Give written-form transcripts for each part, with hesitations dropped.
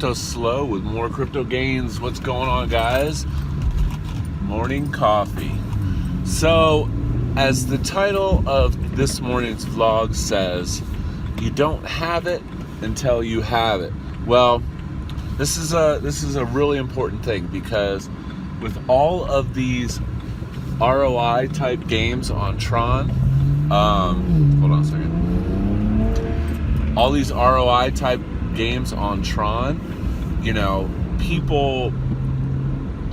CryptoSlo with more crypto gains. What's going on, guys? Morning coffee. So, as the title of this morning's vlog says, you don't have it until you have it. Well, this is a really important thing, because with all of these ROI type games on Tron, hold on a second. All these ROI type games on Tron, you know, people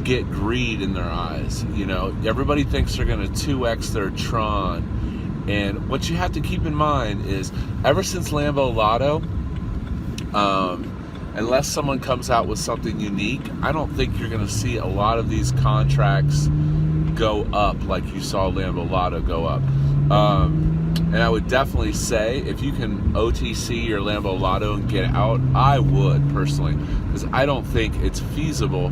get greed in their eyes. You know, everybody thinks they're going to 2x their Tron. And what you have to keep in mind is, ever since Lambo Lotto, unless someone comes out with something unique, I don't think you're going to see a lot of these contracts go up like you saw Lambo Lotto go up. And I would definitely say, if you can OTC your Lambo Lotto and get out, I would personally, because I don't think it's feasible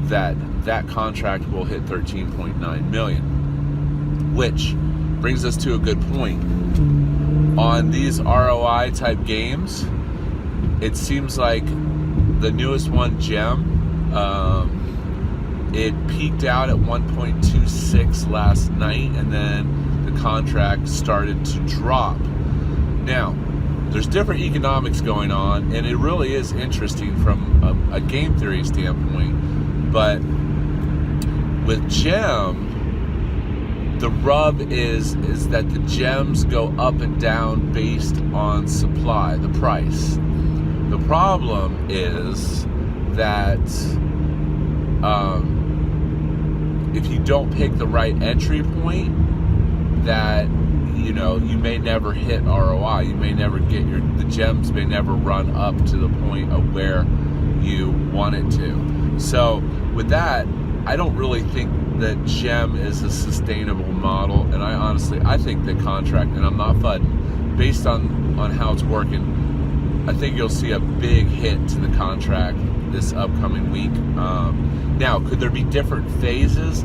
that that contract will hit 13.9 million. Which brings us to a good point. On these ROI type games, it seems like the newest one, Gem, it peaked out at 1.26 last night, and then the contract started to drop. Now, there's different economics going on, and it really is interesting from a game theory standpoint. But with Gem, the rub is that the gems go up and down based on supply, the price. The problem is that if you don't pick the right entry point, that, you know, you may never hit ROI. You may never get the gems may never run up to the point of where you want it to. So with that, I don't really think that Gem is a sustainable model, and I think the contract, and I'm not fudding, based on how it's working, I think you'll see a big hit to the contract this upcoming week. Now, could there be different phases?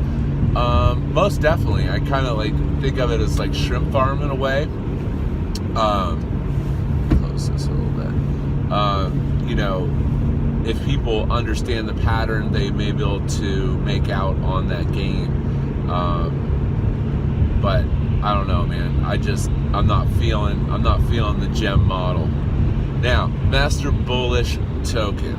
Most definitely. I kind of think of it as like shrimp farm in a way. Close this a little bit. You know, if people understand the pattern, they may be able to make out on that game. But I don't know, man. I'm not feeling the Gem model. Now, Master Bullish Token.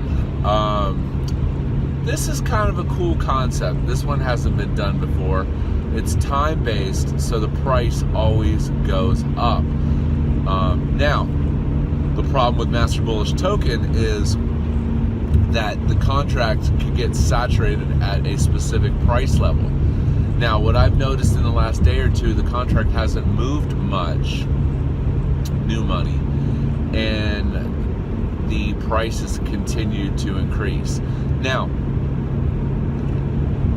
This is kind of a cool concept. This one hasn't been done before. It's time-based, so the price always goes up. Now, the problem with Master Bullish Token is that the contract can get saturated at a specific price level. Now, what I've noticed in the last day or two, the contract hasn't moved much, new money, and the prices continue to increase. Now,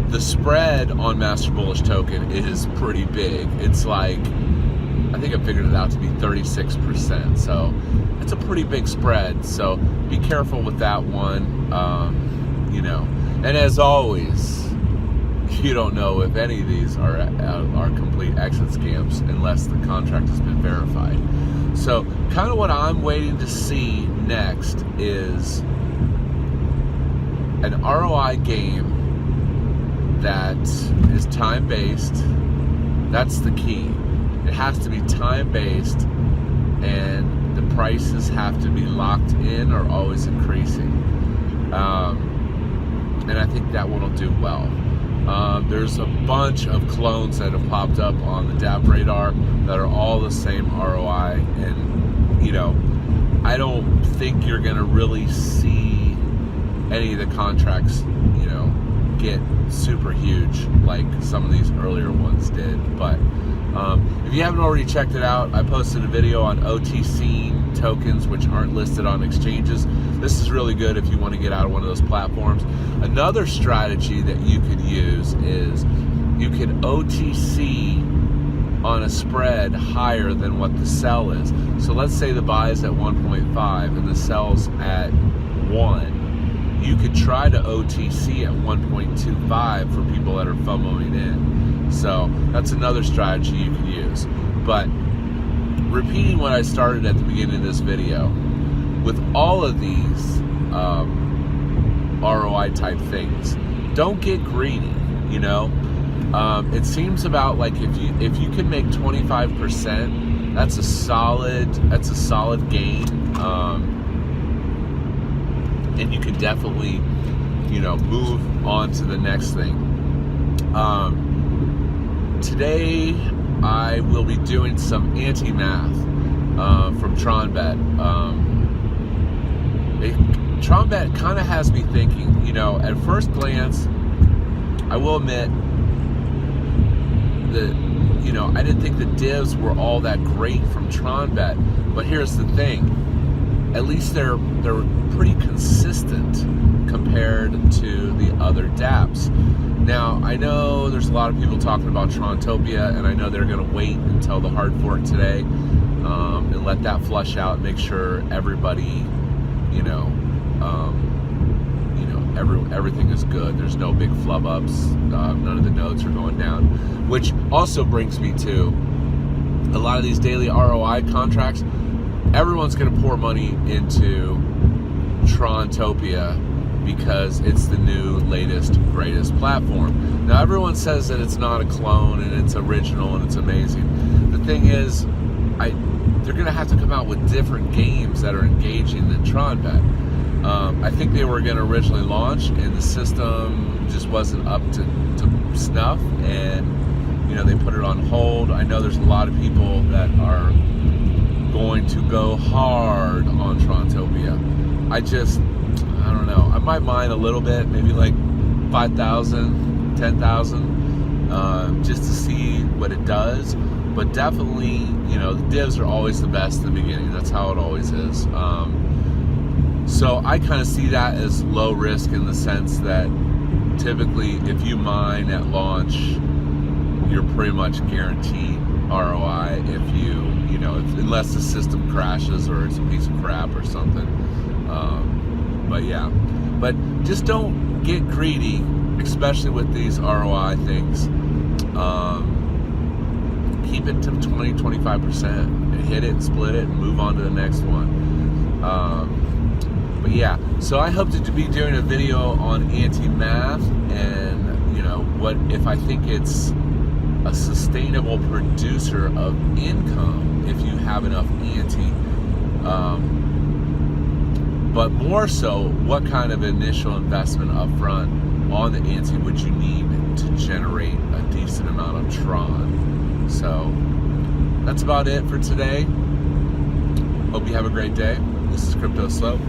the spread on Master Bullish Token is pretty big. It's like, I think I figured it out to be 36%. So it's a pretty big spread. So be careful with that one. You know, and as always, you don't know if any of these are complete exit scams unless the contract has been verified. So kind of what I'm waiting to see next is an ROI game that is time-based. That's the key. It has to be time-based, and the prices have to be locked in or always increasing. And I think that one will do well. There's a bunch of clones that have popped up on the DApp radar that are all the same ROI, and, you know, I don't think you're going to really see any of the contracts, you know, get super huge like some of these earlier ones did. But if you haven't already checked it out, I posted a video on OTC tokens which aren't listed on exchanges. This is really good if you want to get out of one of those platforms. Another strategy that you could use is you could OTC on a spread higher than what the sell is. So let's say the buy is at 1.5 and the sell's at 1. You could try to OTC at 1.25 for people that are FOMOing in. So that's another strategy you can use. But repeating what I started at the beginning of this video, with all of these ROI type things. Don't get greedy, you know. It seems about like if you can make 25%, that's a solid gain, and you can definitely, you know, move on to the next thing. Today I will be doing some anti-math from TronBet. TronBet kind of has me thinking, you know, at first glance, I will admit that, you know, I didn't think the divs were all that great from TronBet, but here's the thing, at least they're pretty consistent compared to the other dApps. Now, I know there's a lot of people talking about Trontopia, and I know they're going to wait until the hard fork today and let that flush out and make sure everybody, everything is good. There's no big flub ups. None of the nodes are going down, which also brings me to a lot of these daily ROI contracts. Everyone's going to pour money into Trontopia because it's the new, latest, greatest platform. Now, everyone says that it's not a clone and it's original and it's amazing. The thing is, they're going to have to come out with different games that are engaging than TronBet. I think they were going to originally launch, and the system just wasn't up to snuff, and they put it on hold. I know there's a lot of people that are going to go hard on Trontopia. I don't know. I might mind a little bit, maybe like 5,000, 10,000, just to see what it does. But definitely, the divs are always the best in the beginning. That's how it always is. So I kind of see that as low risk in the sense that typically if you mine at launch, you're pretty much guaranteed ROI unless the system crashes or it's a piece of crap or something. But just don't get greedy, especially with these ROI things. Keep it to 20-25% and hit it, split it, and move on to the next one. So I hope to be doing a video on anti-math and what if I think it's a sustainable producer of income if you have enough anti, but more so, what kind of initial investment up front on the anti would you need to generate a decent amount of Tron? So that's about it for today. Hope you have a great day. This is CryptoSlo.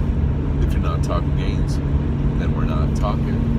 If you're not talking gains, then we're not talking.